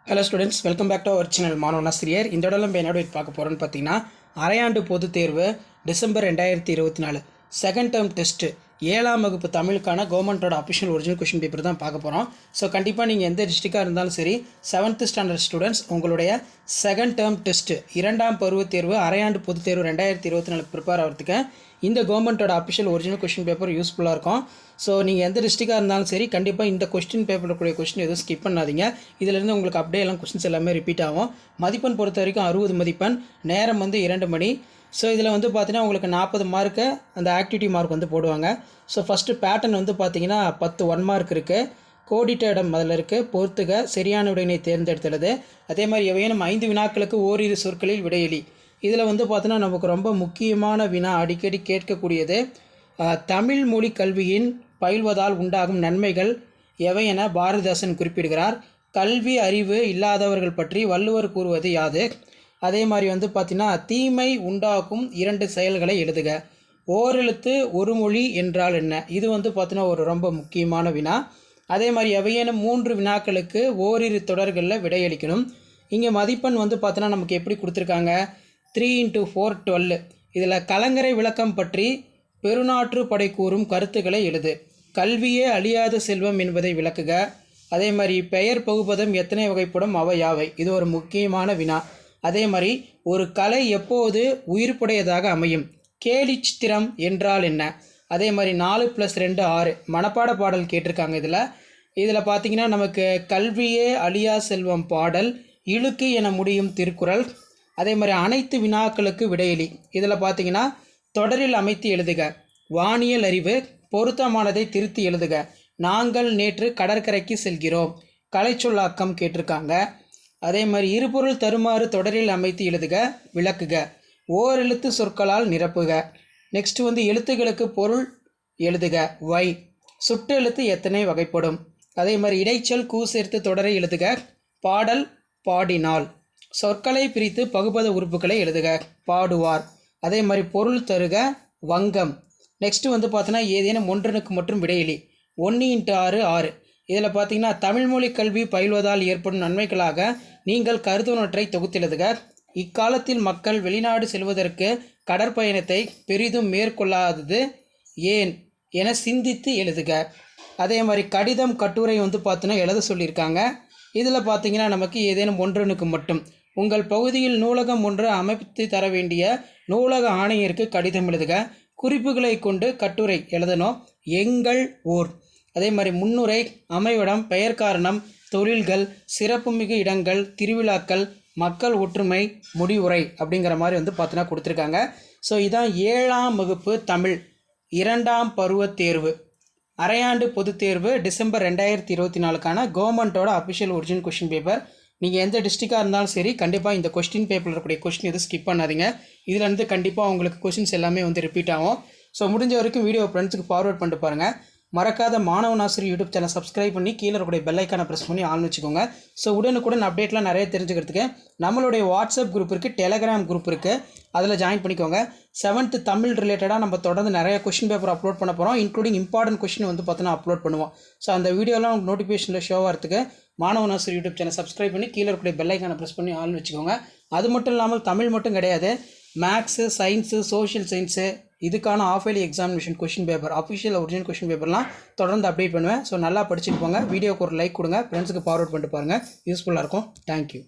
Hello students, welcome back to our channel மாணவன் ஆசிரியர். இந்த இடத்துல நம்ம என்னோட பார்க்க போகிறோன்னு பார்த்தீங்கன்னா, அரையாண்டு பொதுத் தேர்வு டிசம்பர் 2024 செகண்ட் டேர்ம் டெஸ்ட்டு 7ஆம் வகுப்பு தமிழுக்கான கவர்மெண்ட்டோட அஃபிஷியல் ஒரிஜினல் கொஷின் பேப்பர் தான் பார்க்க போகிறோம். ஸோ கண்டிப்பாக நீங்கள் எந்த டிஸ்ட்ரிக்டாக இருந்தாலும் சரி, 7th ஸ்டாண்டர்ட் ஸ்டூடெண்ட்ஸ் உங்களுடைய செகண்ட் டேர்ம் டெஸ்ட்டு 2ஆம் பருவத் தேர்வு அரையாண்டு பொதுத் தேர்வு 2024 ப்ரிப்பேர் ஆகிறதுக்கு இந்த கவர்மெண்ட்டோட அஃபிஷியல் ஒரிஜினல் கொஷின் பேப்பர் யூஸ்ஃபுல்லாக இருக்கும். ஸோ நீங்கள் எந்த டிஸ்ட்ரிக்டாக இருந்தாலும் சரி, கண்டிப்பாக இந்த கொஸ்டின் பேப்பரில் கூடிய கொஸ்டின் எதுவும் ஸ்கிப் பண்ணாதீங்க. இதிலேருந்து உங்களுக்கு அப்படியே எல்லாம் கொஸ்டின்ஸ் எல்லாமே ரிப்பீட் ஆகும். மதிப்பெண் பொறுத்த வரைக்கும் 60 மதிப்பெண், நேரம் 2 மணி. ஸோ இதில் பார்த்தீங்கன்னா உங்களுக்கு 40 மார்க்கு அந்த ஆக்டிவிட்டி மார்க் போடுவாங்க. ஸோ ஃபஸ்ட்டு பேட்டர்ன் பார்த்தீங்கன்னா 10 1 மார்க் இருக்குது. கோடிட்ட இடம் அதில் இருக்குது. பொறுத்துக, சரியான விடையினை தேர்ந்தெடுத்துள்ளது. அதே மாதிரி எவையேனும் 5 வினாக்களுக்கு ஓரிரு சொற்களில் விடையளி. இதில் பார்த்தீங்கன்னா நமக்கு ரொம்ப முக்கியமான வினா, அடிக்கடி கேட்கக்கூடியது, தமிழ் மொழி கல்வியின் பயில்வதால் உண்டாகும் நன்மைகள் எவை என பாரதிதாசன் குறிப்பிடுகிறார். கல்வி அறிவு இல்லாதவர்கள் பற்றி வள்ளுவர் கூறுவது யாது? அதே மாதிரி பார்த்தீங்கன்னா தீமை உண்டாக்கும் 2 செயல்களை எழுதுக. ஓரெழுத்து ஒரு மொழி என்றால் என்ன? இது பார்த்தீங்கன்னா ஒரு ரொம்ப முக்கியமான வினா. அதே மாதிரி எவையேனும் 3 வினாக்களுக்கு ஓரிரு தொடர்களில் விடையளிக்கணும். இங்கே மதிப்பெண் பார்த்தீங்கன்னா நமக்கு எப்படி கொடுத்துருக்காங்க, 3 × 4 12. இதில் கலங்கரை விளக்கம் பற்றி பெருநாற்று படை கூறும் கருத்துக்களை எழுது. கல்வியே அழியாத செல்வம் என்பதை விளக்குக. அதே மாதிரி பெயர் பகுபதம் எத்தனை வகைப்படும், அவை யாவை? இது ஒரு முக்கியமான வினா. அதே மாதிரி ஒரு கலை எப்போது உயிர்ப்புடையதாக அமையும்? கேலிச்சித்திரம் என்றால் என்ன? அதே மாதிரி 4 + 2 6 மனப்பாட பாடல் கேட்டிருக்காங்க. இதில் பார்த்தீங்கன்னா நமக்கு கல்வியே அழியா செல்வம் பாடல், இழுக்கு என முடியும் திருக்குறள். அதே மாதிரி அனைத்து வினாக்களுக்கு விடையளி. இதில் பார்த்தீங்கன்னா தொடரில் அமைத்து எழுதுக. வானியல் அறிவு, பொருத்தமானதை திருத்தி எழுதுக. நாங்கள் நேற்று கடற்கரைக்கு செல்கிறோம். கலைச்சொல்லாக்கம் கேட்டிருக்காங்க. அதே மாதிரி இருபொருள் தருமாறு தொடரில் அமைத்து எழுதுக, விளக்குக. ஓரெழுத்து சொற்களால் நிரப்புக. நெக்ஸ்ட் எழுத்துக்களுக்கு பொருள் எழுதுக. வை. சுட்டு எழுத்து எத்தனை வகைப்படும்? அதே மாதிரி இடைச்சொல் கூ சேர்த்து தொடரை எழுதுக. பாடல் பாடினால். சொற்களை பிரித்து பகுபத உறுப்புகளை எழுதுக. பாடுவார். அதே மாதிரி பொருள் தருக. வங்கம். நெக்ஸ்ட்டு பார்த்தீங்கன்னா ஏதேனும் ஒன்றனுக்கு மற்றும் விடையிலி. 1 × 6 6. இதில் பார்த்தீங்கன்னா தமிழ்மொழி கல்வி பயில்வதால் ஏற்படும் நன்மைகளாக நீங்கள் கருதுவனற்றை தொகுத்தெழுதுக. இக்காலத்தில் மக்கள் வெளிநாடு செல்வதற்கு கடற்பயணத்தை பெரிதும் மேற்கொள்ளாதது ஏன் என சிந்தித்து எழுதுக. அதே மாதிரி கடிதம் கட்டுரை பார்த்தீங்கன்னா எழுத சொல்லியிருக்காங்க. இதில் பார்த்தீங்கன்னா நமக்கு ஏதேனும் ஒன்றனுக்கு மட்டும். உங்கள் பகுதியில் நூலகம் ஒன்று அமைத்து தர வேண்டிய நூலக ஆணையருக்கு கடிதம் எழுதுக. குறிப்புகளை கொண்டு கட்டுரை எழுதணும். எங்கள் ஊர். அதே மாதிரி முன்னுரை, அமைவிடம், பெயர் காரணம், தொழில்கள், சிறப்புமிகு இடங்கள், திருவிழாக்கள், மக்கள் ஒற்றுமை, முடிவுரை அப்படிங்கிற மாதிரி பார்த்தீங்கன்னா கொடுத்துருக்காங்க. ஸோ இதான் 7ஆம் வகுப்பு தமிழ் 2ஆம் பருவத் தேர்வு அரையாண்டு பொதுத் தேர்வு டிசம்பர் 2024க்கான கவர்மெண்ட்டோட அஃபிஷியல் ஒரிஜினல் கொஷின் பேப்பர். நீங்கள் எந்த டிஸ்ட்ரிக்டாக இருந்தாலும் சரி, கண்டிப்பாக இந்த கொஸ்டின் பேப்பரில் இருக்கக்கூடிய கொஸ்டின் எதுவும் ஸ்கிப் பண்ணாதீங்க. இதிலேருந்து கண்டிப்பாக உங்களுக்கு கொஸ்டின்ஸ் எல்லாமே ரிப்பீட் ஆகும். ஸோ முடிஞ்ச வரைக்கும் வீடியோ ஃப்ரெண்ட்ஸுக்கு ஃபார்வர்ட் பண்ணிட்டு பாருங்கள். மறக்காத மாணவன் ஆசிரியர் யூடியூப் சேனல் சப்ஸ்கிரைப் பண்ணி கீழே இருக்கக்கூடிய பெல் ஐக்கானை ப்ரெஸ் பண்ணி ஆன் வச்சுக்கோங்க. ஸோ உடனுக்குடன் அப்டேட்லாம் நிறைய தெரிஞ்சுக்கிறதுக்கு நம்மளுடைய வாட்ஸ்அப் குரூப் இருக்குது, டெலகிராம் குரூப் இருக்குது, அதில் ஜாயின் பண்ணிக்கோங்க. 7th தமிழ் ரிலேட்டடாக நம்ம தொடர்ந்து நிறைய கொஸ்டின் பேப்பர் அப்லோட் பண்ண போகிறோம். இன்க்ளூடிங் இம்பார்ட்டன்ட் கொஸ்டின் பார்த்தீங்கன்னா அப்லோட் பண்ணுவோம். ஸோ அந்த வீடியோலாம் நோட்டிஃபிகேஷனில் ஷோ ஆகிறதுக்கு மாணவன் ஆசிரியர் யூடியூப் சேனல் சப்ஸ்கிரைப் பண்ணி கீழே இருக்கக்கூடிய பெல் ஐக்கானை ப்ரெஸ் பண்ணி ஆன் வச்சுக்கோங்க. அது மட்டும் இல்லாமல் தமிழ் மட்டும் கிடையாது, மேக்ஸு, சயின்ஸு, சோஷியல் சயின்ஸு, இதுக்கான half yearly examination question paper, official original question பேப்பர்லாம் தொடர்ந்து அப்டேட் பண்ணுவேன். ஸோ நல்லா படிச்சுட்டு போங்க. வீடியோக்கு ஒரு லைக் கொடுங்க, ஃப்ரெண்ட்ஸுக்கு ஃபார்வர்ட் பண்ணிட்டு பாருங்கள். யூஸ்ஃபுல்லாக இருக்கும். தேங்க்யூ.